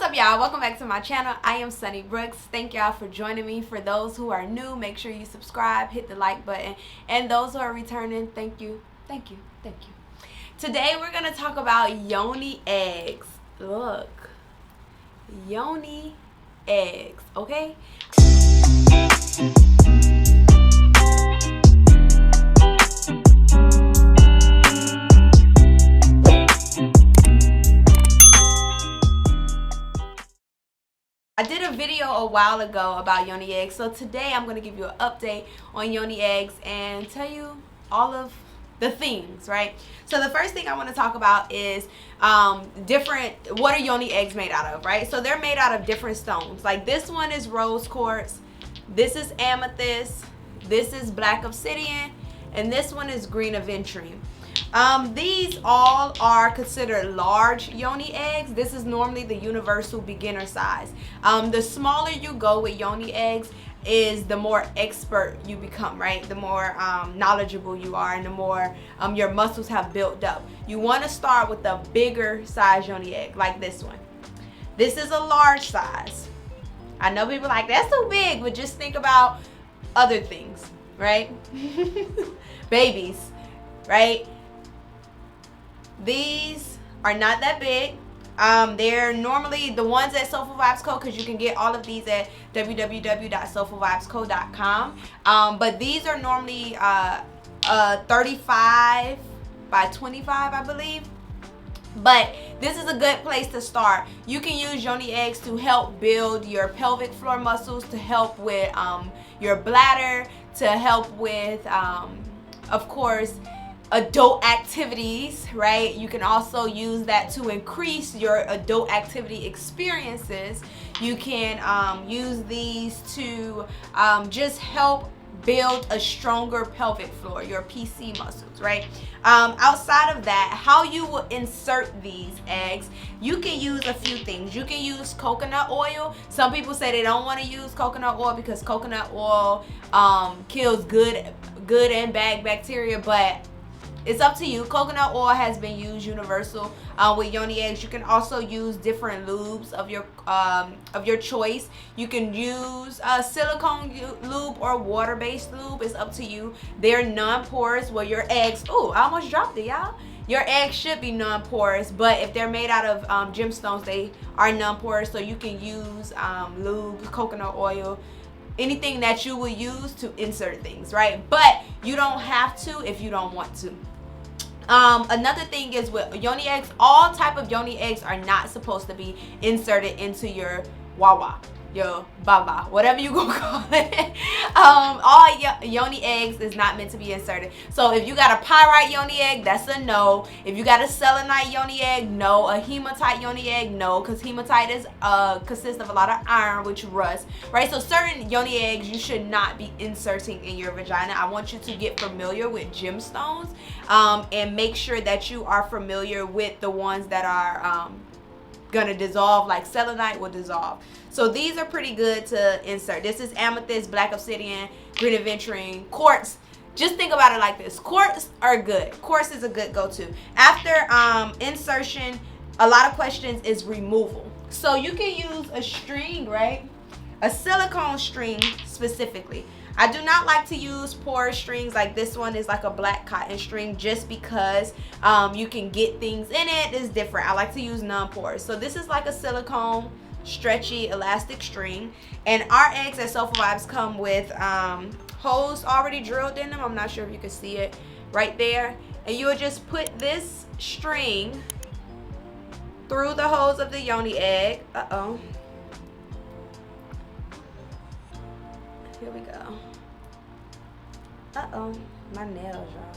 up, y'all? Welcome back to my channel. I am Sunny Brooks. Thank y'all for joining me. For those who are new, make sure you subscribe, hit the like button, and those who are returning, thank you. Today we're gonna talk about Yoni eggs. Look, Yoni eggs, okay? I did a video a while ago about Yoni eggs, so today I'm going to give you an update on Yoni eggs and tell you all of the things, right? So the first thing I want to talk about is what are Yoni eggs made out of, right? So they're made out of different stones. Like this one is rose quartz, this is amethyst, this is black obsidian, and this one is green aventurine. These all are considered large Yoni eggs. This is normally the universal beginner size. The smaller you go with Yoni eggs is the more expert you become, right? The more knowledgeable you are and the more your muscles have built up. You want to start with a bigger size Yoni egg like this one. This is a large size. I know people are like, that's too big, but just think about other things, right? Babies, right? These are not that big. They're normally the ones at Soulful Vibes Co. because you can get all of these at www.soulfulvibesco.com. But these are normally 35 by 25, I believe. But this is a good place to start. You can use Yoni eggs to help build your pelvic floor muscles, to help with your bladder, to help with, of course, adult activities, right? You can also use that to increase your adult activity experiences. You can use these to just help build a stronger pelvic floor, your PC muscles, right? Outside of that, how you will insert these eggs, you can use a few things. You can use coconut oil. Some people say they don't want to use coconut oil because coconut oil kills good and bad bacteria, but it's up to you. Coconut oil has been used universal with Yoni eggs. You can also use different lubes of your choice. You can use silicone lube or water-based lube. It's up to you. They're non-porous. Well, your eggs. Oh, I almost dropped it, y'all. Your eggs should be non-porous, but if they're made out of gemstones, they are non-porous. So you can use lube, coconut oil, anything that you will use to insert things, right? But you don't have to if you don't want to. Another thing is with Yoni eggs, all type of Yoni eggs are not supposed to be inserted into your wawa, your baba, whatever you gonna call it. All Yoni eggs is not meant to be inserted. So if you got a pyrite Yoni egg, that's a no. If you got a selenite Yoni egg, no. A hematite Yoni egg, no, because hematite is consists of a lot of iron, which rusts, right? So certain Yoni eggs you should not be inserting in your vagina. I want you to get familiar with gemstones and make sure that you are familiar with the ones that are gonna dissolve, like selenite will dissolve. So these are pretty good to insert. This is amethyst, black obsidian, green aventurine, quartz. Just think about it like this. Quartz are good. Quartz is a good go-to. After insertion, a lot of questions is removal. So you can use a string, right? A silicone string specifically. I do not like to use porous strings. Like this one is like a black cotton string just because you can get things in it. It's different. I like to use non-porous. So this is like a silicone stretchy elastic string, and our eggs at Soulful Vibes come with holes already drilled in them. I'm not sure if you can see it right there, and you would just put this string through the holes of the Yoni egg. Here we go. My nails, y'all.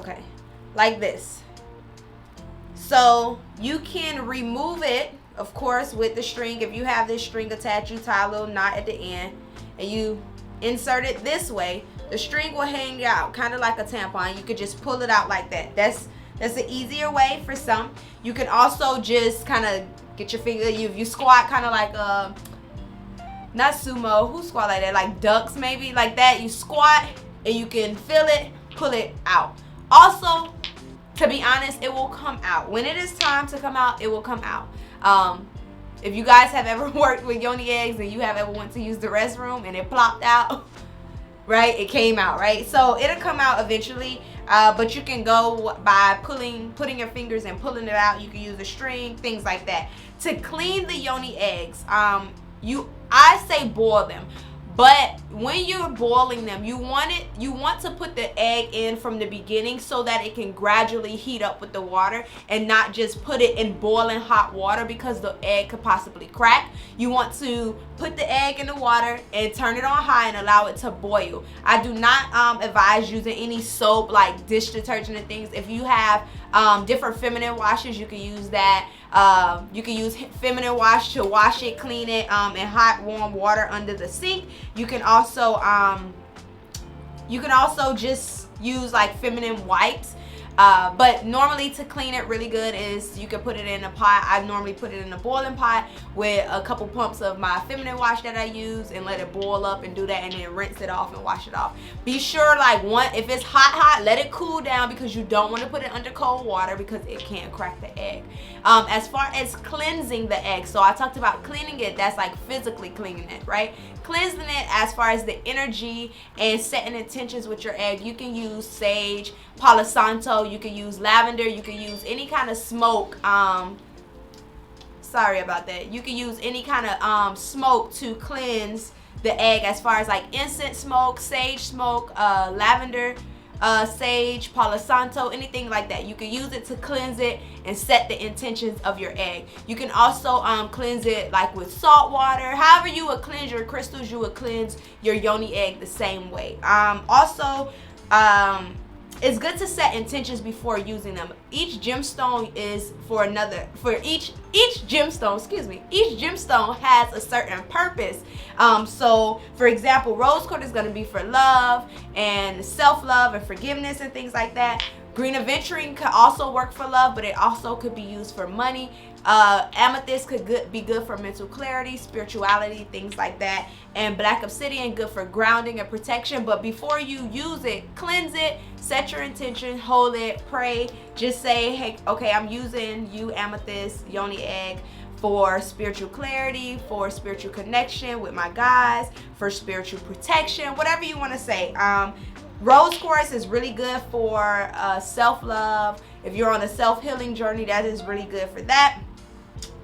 Okay, like this. So you can remove it, of course, with the string. If you have this string attached, you tie a little knot at the end and you insert it this way. The string will hang out kind of like a tampon. You could just pull it out like that. That's an easier way for some. You can also just kind of get your finger, if you squat kind of like not sumo, who squat like that? Like ducks maybe, like that. You squat and you can feel it, pull it out. Also, to be honest, it will come out. When it is time to come out, it will come out. If you guys have ever worked with Yoni Eggs and you have ever went to use the restroom and it plopped out, right, it came out, right? So it'll come out eventually, but you can go by putting your fingers and pulling it out. You can use a string, things like that. To clean the Yoni Eggs, I say boil them. But when you're boiling them, you want to put the egg in from the beginning so that it can gradually heat up with the water, and not just put it in boiling hot water, because the egg could possibly crack. You want to put the egg in the water and turn it on high and allow it to boil. I do not advise using any soap like dish detergent and things. If you have different feminine washes, you can use that. You can use feminine wash to wash it, clean it in hot warm water under the sink. You can also just use like feminine wipes, but normally to clean it really good is you can put it in a pot. I normally put it in a boiling pot with a couple pumps of my feminine wash that I use and let it boil up and do that, and then rinse it off and wash it off. Be sure if it's hot, let it cool down, because you don't want to put it under cold water because it can crack the egg. As far as cleansing the egg, so I talked about cleaning it, that's like physically cleaning it, right? Cleansing it as far as the energy and setting intentions with your egg, you can use sage, Palo Santo, you can use lavender, you can use any kind of smoke. Sorry about that. You can use any kind of smoke to cleanse the egg, as far as like incense smoke, sage smoke, lavender, sage, Palo Santo, anything like that. You can use it to cleanse it and set the intentions of your egg. You can also cleanse it like with salt water. However you would cleanse your crystals, you would cleanse your Yoni egg the same way. It's good to set intentions before using them. Each gemstone is each gemstone has a certain purpose. So for example, rose quartz is going to be for love and self-love and forgiveness and things like that. Green aventurine could also work for love, but it also could be used for money. Amethyst could be good for mental clarity, spirituality, things like that. And black obsidian, good for grounding and protection. But before you use it, cleanse it, set your intention, hold it, pray. Just say, hey, okay, I'm using you, amethyst, Yoni egg, for spiritual clarity, for spiritual connection with my guides, for spiritual protection, whatever you want to say. Rose quartz is really good for self-love. If you're on a self-healing journey, that is really good for that.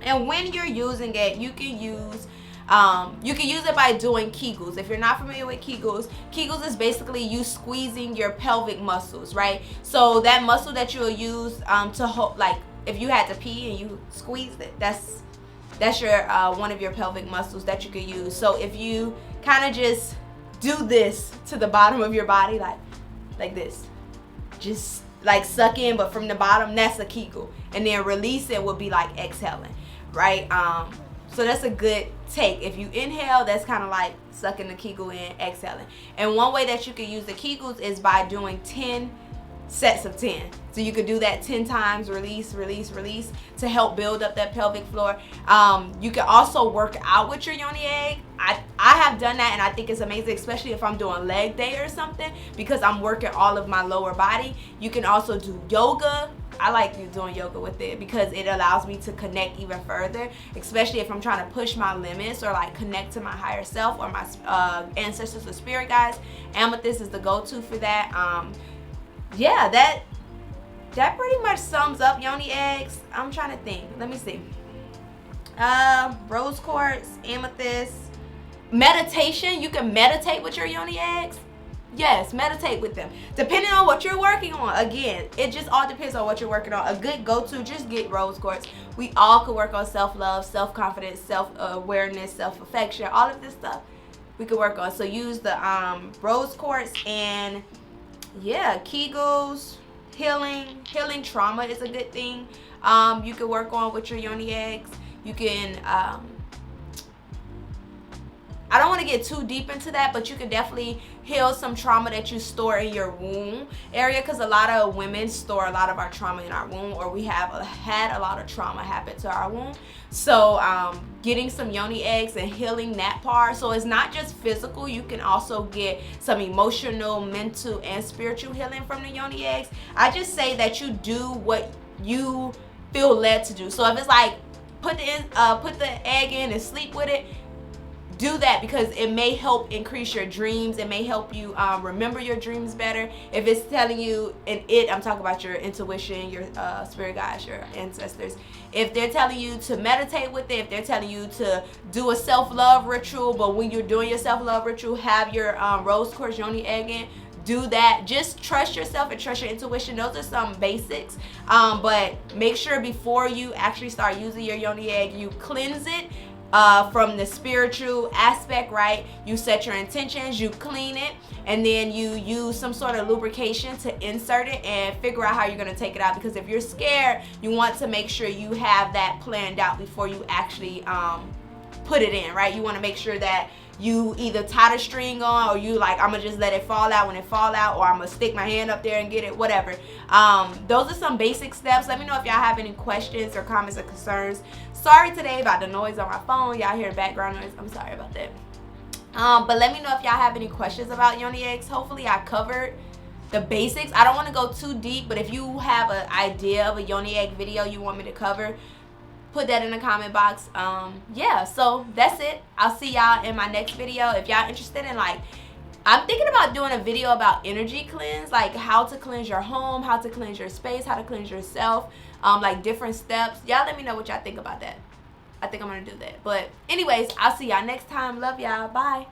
And when you're using it, you can use it by doing Kegels. If you're not familiar with Kegels is basically you squeezing your pelvic muscles, right? So that muscle that you'll use to hold, like if you had to pee and you squeezed it, that's your one of your pelvic muscles that you could use. So if you kind of just do this to the bottom of your body, like this, just like suck in, but from the bottom, that's a Kegel. And then release it would be like exhaling, right? So that's a good take. If you inhale, that's kind of like sucking the Kegel in, exhaling. And one way that you can use the Kegels is by doing 10 sets of 10. So you could do that 10 times, release, release, release, to help build up that pelvic floor. You can also work out with your Yoni egg. I have done that, and I think it's amazing, especially if I'm doing leg day or something, because I'm working all of my lower body. You can also do yoga. I like you doing yoga with it because it allows me to connect even further, especially if I'm trying to push my limits or like connect to my higher self or my ancestors or spirit guides. Amethyst is the go-to for that. Yeah, that pretty much sums up Yoni eggs. I'm trying to think. Let me see. Rose quartz, amethyst. Meditation. You can meditate with your Yoni eggs. Yes, meditate with them. Depending on what you're working on. Again, it just all depends on what you're working on. A good go-to, just get rose quartz. We all could work on self-love, self-confidence, self-awareness, self-affection, all of this stuff we could work on. So use the rose quartz, and yeah, Kegels, healing trauma is a good thing. You can work on with your Yoni eggs. You can I don't want to get too deep into that, but you can definitely heal some trauma that you store in your womb area, because a lot of women store a lot of our trauma in our womb, or we have had a lot of trauma happen to our womb. So getting some yoni eggs and healing that part. So it's not just physical, you can also get some emotional, mental, and spiritual healing from the yoni eggs. I just say that you do what you feel led to do. So if it's like put the egg in and sleep with it, do that, because it may help increase your dreams. It may help you remember your dreams better. If it's telling you, I'm talking about your intuition, your spirit guides, your ancestors. If they're telling you to meditate with it, if they're telling you to do a self-love ritual, but when you're doing your self-love ritual, have your rose quartz yoni egg in, do that. Just trust yourself and trust your intuition. Those are some basics, but make sure before you actually start using your yoni egg, you cleanse it from the spiritual aspect, right? You set your intentions, you clean it, and then you use some sort of lubrication to insert it and figure out how you're going to take it out. Because if you're scared, you want to make sure you have that planned out before you actually put it in, right? You want to make sure that you either tie the string on, or you like, I'm gonna just let it fall out when it fall out, or I'm gonna stick my hand up there and get it, whatever. Those are some basic steps. Let me know if y'all have any questions or comments or concerns. Sorry today about the noise on my phone. Y'all hear background noise. I'm sorry about that. But let me know if y'all have any questions about yoni eggs. Hopefully I covered the basics. I don't want to go too deep, but if you have an idea of a yoni egg video you want me to cover, put that in the comment box. Yeah, so that's it. I'll see y'all in my next video. If y'all interested in, like, I'm thinking about doing a video about energy cleanse, like how to cleanse your home, how to cleanse your space, how to cleanse yourself, like different steps. Y'all let me know what y'all think about that. I think I'm gonna do that. But anyways, I'll see y'all next time. Love y'all. Bye.